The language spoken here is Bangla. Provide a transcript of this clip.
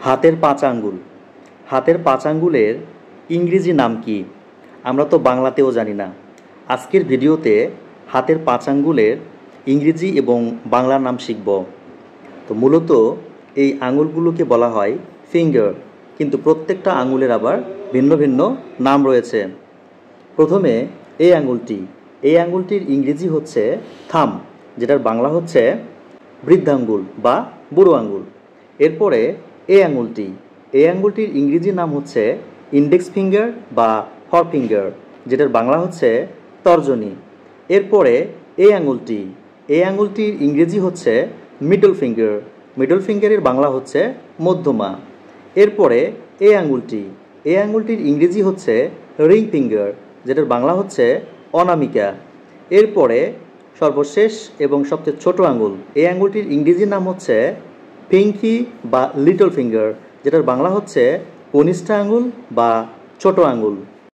হাতের পাঁচ আঙ্গুল। হাতের পাঁচ আঙ্গুলের ইংরেজি নাম কি? আমরা তো বাংলাতেও জানি না। আজকের ভিডিওতে হাতের পাঁচ আঙ্গুলের ইংরেজি এবং বাংলা নাম শিখব। তো মূলত এই আঙ্গুলগুলোকে বলা হয় ফিঙ্গার, কিন্তু প্রত্যেকটা আঙ্গুলের আবার ভিন্ন ভিন্ন নাম রয়েছে। প্রথমে এই আঙ্গুলটি, এই আঙ্গুলটির ইংরেজি হচ্ছে থাম, যেটার বাংলা হচ্ছে বৃদ্ধাঙ্গুল বা বুড়ো আঙ্গুল। এরপরে এই আঙ্গুলটি, এই আঙ্গুলটির ইংরেজি নাম হচ্ছে ইন্ডেক্স ফিঙ্গার বা ফর ফিঙ্গার, যেটার বাংলা হচ্ছে তর্জনী। এরপরে এই আঙ্গুলটি, এই আঙ্গুলটির ইংরেজি হচ্ছে মিডল ফিঙ্গার, মিডল ফিঙ্গারের বাংলা হচ্ছে মধ্যমা। এরপরে এই আঙ্গুলটি, এই আঙ্গুলটির ইংরেজি হচ্ছে রিং ফিঙ্গার, যেটার বাংলা হচ্ছে অনামিকা। এরপরে সর্বশেষ এবং সবচেয়ে ছোট আঙ্গুল, এই আঙ্গুলটির ইংরেজি নাম হচ্ছে পিঙ্কি বা লিটল ফিঙ্গার, যেটার বাংলা হচ্ছে কনিষ্ঠ আঙ্গুল বা ছোট আঙ্গুল।